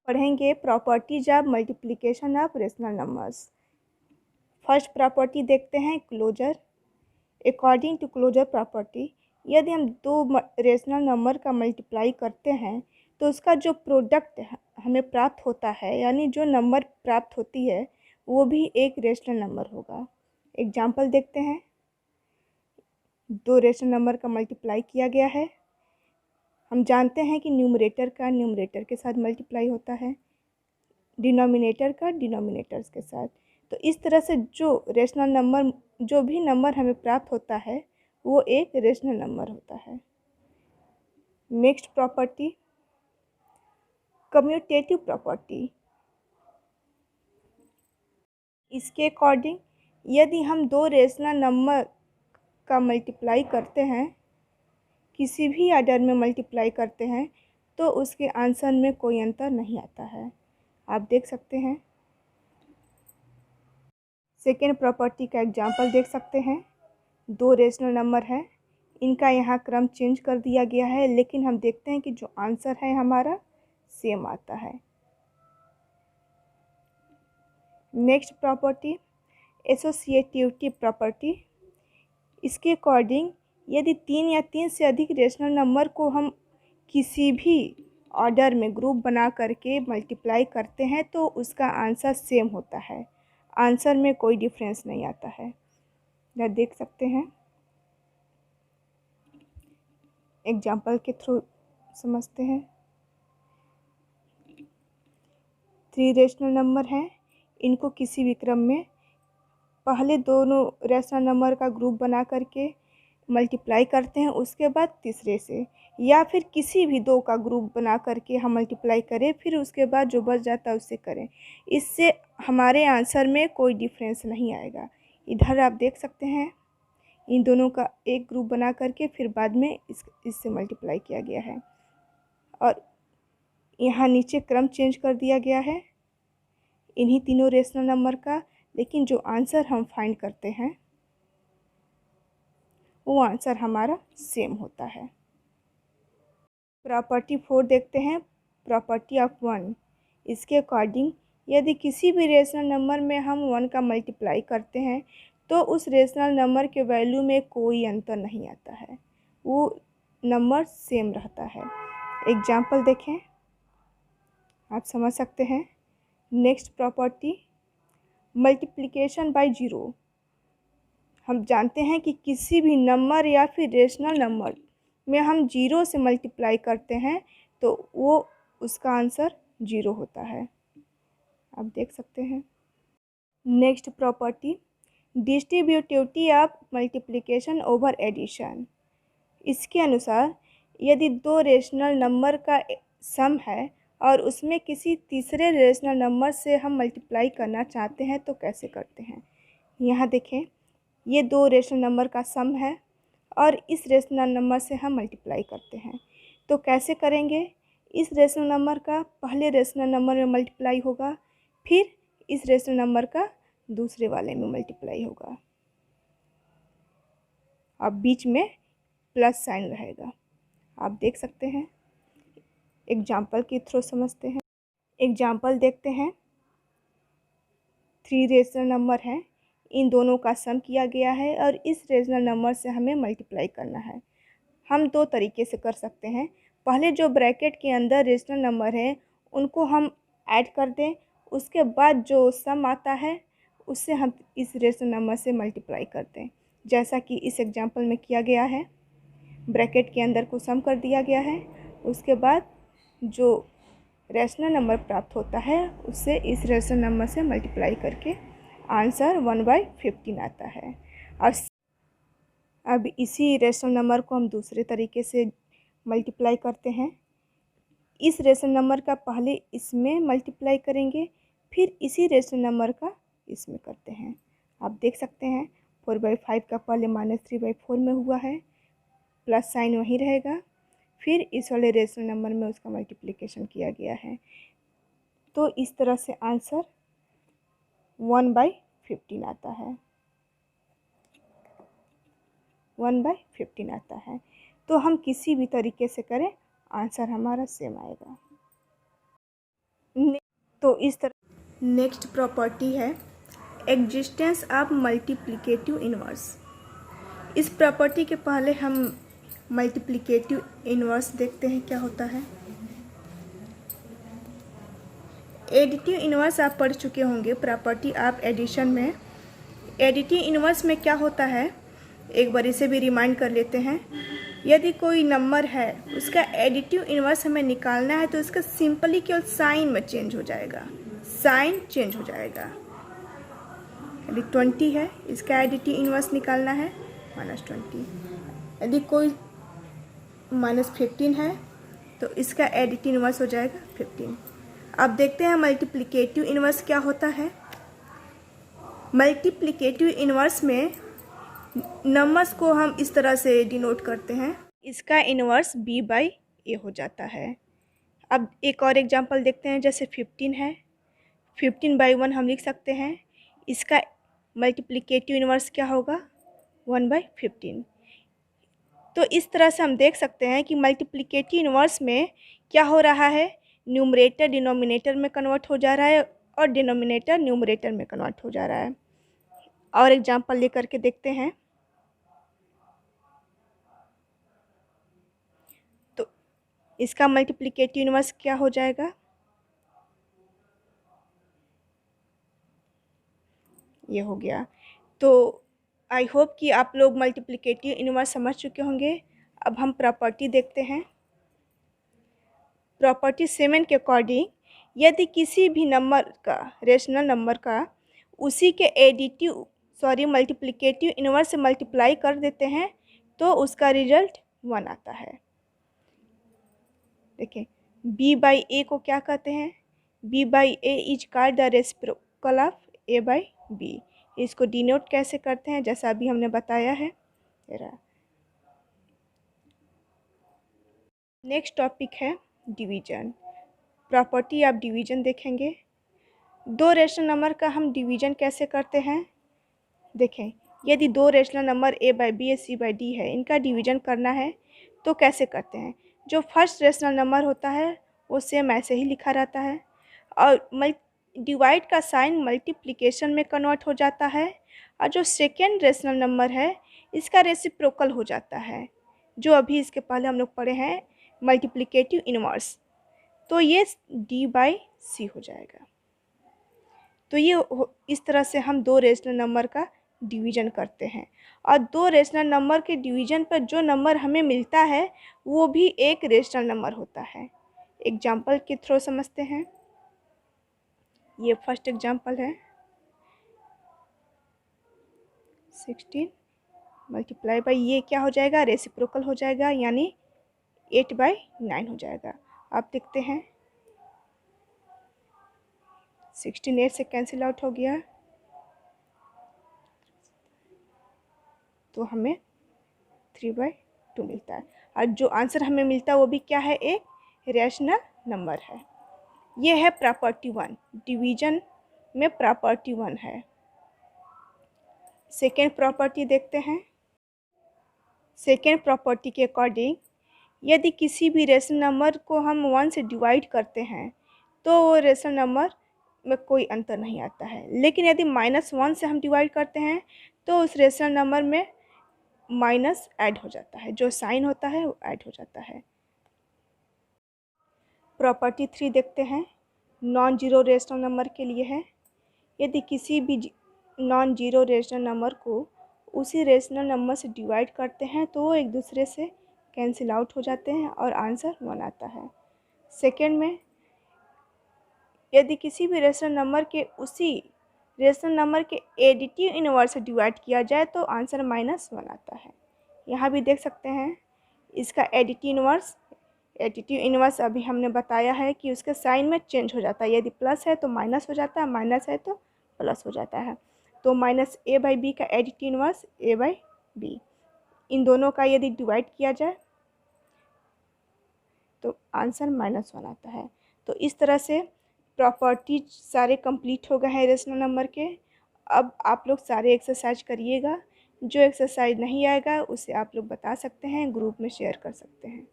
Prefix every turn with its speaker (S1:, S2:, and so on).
S1: पढ़ेंगे properties of multiplication of rational numbers. First property देखते हैं closure. According to closure property, यदि हम दो रेशनल नंबर का मल्टीप्लाई करते हैं तो उसका जो प्रोडक्ट हमें प्राप्त होता है, यानी जो नंबर प्राप्त होती है, वो भी एक रेशनल नंबर होगा। एग्जाम्पल देखते हैं। दो रेशनल नंबर का मल्टीप्लाई किया गया है। हम जानते हैं कि न्यूमरेटर का न्यूमरेटर के साथ मल्टीप्लाई होता है, डिनोमिनेटर का डिनोमिनेटर्स के साथ। तो इस तरह से जो रेशनल नंबर, जो भी नंबर हमें प्राप्त होता है, वो एक रेशनल नंबर होता है। Next property commutative property. इसके अकॉर्डिंग यदि हम दो रेशनल नंबर का मल्टीप्लाई करते हैं, किसी भी ऑर्डर में मल्टीप्लाई करते हैं, तो उसके आंसर में कोई अंतर नहीं आता है। आप देख सकते हैं। सेकेंड प्रॉपर्टी का एग्जांपल देख सकते हैं। दो रेशनल नंबर है, इनका यहाँ क्रम चेंज कर दिया गया है, लेकिन हम देखते हैं कि जो आंसर है हमारा सेम आता है। Next property associativity property. इसके अकॉर्डिंग यदि तीन या तीन से अधिक रेशनल नंबर को हम किसी भी ऑर्डर में ग्रुप बना करके मल्टीप्लाई करते हैं तो उसका आंसर सेम होता है, आंसर में कोई डिफरेंस नहीं आता है। यह देख सकते हैं। एग्जाम्पल के थ्रू समझते हैं। थ्री रेशनल नंबर हैं, इनको किसी भी क्रम में पहले दोनों रेशनल नंबर का ग्रुप बना करके मल्टीप्लाई करते हैं, उसके बाद तीसरे से, या फिर किसी भी दो का ग्रुप बना करके हम मल्टीप्लाई करें, फिर उसके बाद जो बच जाता है उससे करें। इससे हमारे आंसर में कोई डिफरेंस नहीं आएगा। इधर आप देख सकते हैं, इन दोनों का एक ग्रुप बना करके फिर बाद में इससे मल्टीप्लाई किया गया है, और यहाँ नीचे क्रम चेंज कर दिया गया है इन्हीं तीनों रेशनल नंबर का, लेकिन जो आंसर हम फाइंड करते हैं वो आंसर हमारा सेम होता है। प्रॉपर्टी 4 देखते हैं, प्रॉपर्टी ऑफ 1। इसके अकॉर्डिंग यदि किसी भी रेशनल नंबर में हम 1 का मल्टीप्लाई करते हैं तो उस रेशनल नंबर के वैल्यू में कोई अंतर नहीं आता है, वो नंबर सेम रहता है। एग्जाम्पल देखें, आप समझ सकते हैं। Next property multiplication by zero. हम जानते हैं कि किसी भी नंबर या फिर रेशनल नंबर में हम जीरो से मल्टीप्लाई करते हैं तो वो उसका आंसर जीरो होता है। आप देख सकते हैं। Next property distributivity of multiplication over addition. इसके अनुसार यदि दो रेशनल नंबर का सम है और उसमें किसी तीसरे रेशनल नंबर से हम मल्टीप्लाई करना चाहते हैं तो कैसे करते हैं। यहाँ देखें, ये दो रेशनल नंबर का सम है और इस रेशनल नंबर से हम मल्टीप्लाई करते हैं, तो कैसे करेंगे। इस रेशनल नंबर का पहले रेशनल नंबर में मल्टीप्लाई होगा, फिर इस रेशनल नंबर का दूसरे वाले में मल्टीप्लाई होगा, अब बीच में प्लस साइन रहेगा। आप देख सकते हैं। एग्जाम्पल के थ्रू समझते हैं। एग्जाम्पल देखते हैं। थ्री रेशनल नंबर हैं, इन दोनों का सम किया गया है और इस रेशनल नंबर से हमें मल्टीप्लाई करना है। हम दो तरीके से कर सकते हैं। पहले जो ब्रैकेट के अंदर रेशनल नंबर है उनको हम ऐड कर दें, उसके बाद जो सम आता है उससे हम इस रेशनल नंबर से मल्टीप्लाई कर दें, जैसा कि इस एग्जाम्पल में किया गया है। ब्रैकेट के अंदर को सम कर दिया गया है, उसके बाद जो रेशनल नंबर प्राप्त होता है उससे इस रेशनल नंबर से मल्टीप्लाई करके आंसर 1/15 आता है। और अब इसी रेशनल नंबर को हम दूसरे तरीके से मल्टीप्लाई करते हैं। इस रेशनल नंबर का पहले इसमें मल्टीप्लाई करेंगे, फिर इसी रेशनल नंबर का इसमें करते हैं। आप देख सकते हैं 4/5 का पहले -3/4 में हुआ है, प्लस साइन वहीं रहेगा, फिर इस वाले रेशनल नंबर में उसका मल्टीप्लिकेशन किया गया है। तो इस तरह से आंसर 1/15 आता है। 1/15 आता है। तो हम किसी भी तरीके से करें आंसर हमारा सेम आएगा। इस तरह नेक्स्ट प्रॉपर्टी है एग्जिस्टेंस ऑफ मल्टीप्लिकेटिव इन्वर्स। इस प्रॉपर्टी के पहले हम मल्टीप्लिकेटिव इन्वर्स देखते हैं क्या होता है। एडिटिव इन्वर्स आप पढ़ चुके होंगे प्रॉपर्टी ऑफ एडिशन में। एडिटिव इन्वर्स में क्या होता है एक बार इसे भी रिमाइंड कर लेते हैं। यदि कोई नंबर है उसका एडिटिव इन्वर्स हमें निकालना है तो इसका सिंपली केवल साइन में चेंज हो जाएगा, साइन चेंज हो जाएगा। यदि 20 है इसका एडिटिव इन्वर्स निकालना है -20। यदि कोई -15 है तो इसका एडिटिव इन्वर्स हो जाएगा 15। अब देखते हैं मल्टीप्लिकेटिव इन्वर्स क्या होता है। मल्टीप्लिकेटिव इन्वर्स में नंबर्स को हम इस तरह से डिनोट करते हैं, इसका इन्वर्स b/a हो जाता है। अब एक और एग्जांपल देखते हैं, जैसे 15 है, 15/1 हम लिख सकते हैं। इसका मल्टीप्लिकेटिव इन्वर्स क्या होगा 1/15। तो इस तरह से हम देख सकते हैं कि मल्टीप्लिकेटिव इन्वर्स में क्या हो रहा है, न्यूमरेटर डिनोमिनेटर में कन्वर्ट हो जा रहा है और डिनोमिनेटर न्यूमरेटर में कन्वर्ट हो जा रहा है। और एग्जांपल लेकर के देखते हैं। तो इसका मल्टीप्लिकेटिव इन्वर्स क्या हो जाएगा, ये हो गया। तो आई होप कि आप लोग मल्टीप्लिकेटिव इन्वर्स समझ चुके होंगे। अब हम प्रॉपर्टी देखते हैं। प्रॉपर्टी 7 के अकॉर्डिंग यदि किसी भी नंबर का, रेशनल नंबर का, उसी के मल्टीप्लिकेटिव इन्वर्स से मल्टीप्लाई कर देते हैं तो उसका रिजल्ट 1 आता है। देखें b/a को क्या कहते हैं, b/a is called the reciprocal of a/b। इसको डिनोट कैसे करते हैं, जैसा अभी हमने बताया है। नेक्स्ट टॉपिक है डिवीजन। प्रॉपर्टी ऑफ डिवीजन देखेंगे। दो रेशनल नंबर का हम डिवीजन कैसे करते हैं। देखें यदि दो रेशनल नंबर a/b या c/d है, इनका डिवीजन करना है तो कैसे करते हैं। जो फर्स्ट रेशनल नंबर होता है वो सेम ऐसे ही लिखा रहता है और डिवाइड का साइन मल्टीप्लिकेशन में कन्वर्ट हो जाता है, और जो सेकेंड रेशनल नंबर है इसका रेसिप्रोकल हो जाता है, जो अभी इसके पहले हम लोग पढ़े हैं मल्टीप्लिकेटिव इन्वर्स। तो ये d/c हो जाएगा। तो ये इस तरह से हम दो रेशनल नंबर का डिवीजन करते हैं, और दो रेशनल नंबर के डिवीजन पर जो नंबर हमें मिलता है वो भी एक रेशनल नंबर होता है। एग्जाम्पल के थ्रू समझते हैं। ये फर्स्ट एग्जाम्पल है 16 मल्टीप्लाई बाई ये क्या हो जाएगा, रेसिप्रोकल हो जाएगा, यानी 8/9 हो जाएगा। आप देखते हैं 16 8 से कैंसिल आउट हो गया, तो हमें 3/2 मिलता है। और जो आंसर हमें मिलता है वो भी क्या है, एक रैशनल नंबर है। ये है प्रॉपर्टी 1, डिवीजन में प्रॉपर्टी 1 है। सेकेंड प्रॉपर्टी देखते हैं। सेकेंड प्रॉपर्टी के अकॉर्डिंग यदि किसी भी रेशनल नंबर को हम 1 से डिवाइड करते हैं तो वो रेशनल नंबर में कोई अंतर नहीं आता है, लेकिन यदि -1 से हम डिवाइड करते हैं तो उस रेशनल नंबर में माइनस ऐड हो जाता है, जो साइन होता है वो ऐड हो जाता है। प्रॉपर्टी 3 देखते हैं, नॉन जीरो रेशनल नंबर के लिए है। यदि किसी भी नॉन जीरो रेशनल नंबर को उसी रेशनल नंबर से डिवाइड करते हैं तो वो एक दूसरे से कैंसिल आउट हो जाते हैं और आंसर 1 आता है। सेकेंड में यदि किसी भी रेशनल नंबर के उसी रेशनल नंबर के एडिटिव इन्वर्स से डिवाइड किया जाए तो आंसर -1 आता है। यहाँ भी देख सकते हैं इसका एडिटिव इन्वर्स अभी हमने बताया है कि उसके साइन में चेंज हो जाता है। यदि प्लस है तो माइनस हो जाता है, माइनस है तो प्लस हो जाता है। तो -a/b का एडिटिव इन्वर्स a/b, इन दोनों का यदि डिवाइड किया जाए तो आंसर -1 आता है। तो इस तरह से प्रॉपर्टी सारे कंप्लीट हो गए हैं रेशनल नंबर के। अब आप लोग सारे एक्सरसाइज करिएगा। जो एक्सरसाइज नहीं आएगा उसे आप लोग बता सकते हैं, ग्रुप में शेयर कर सकते हैं।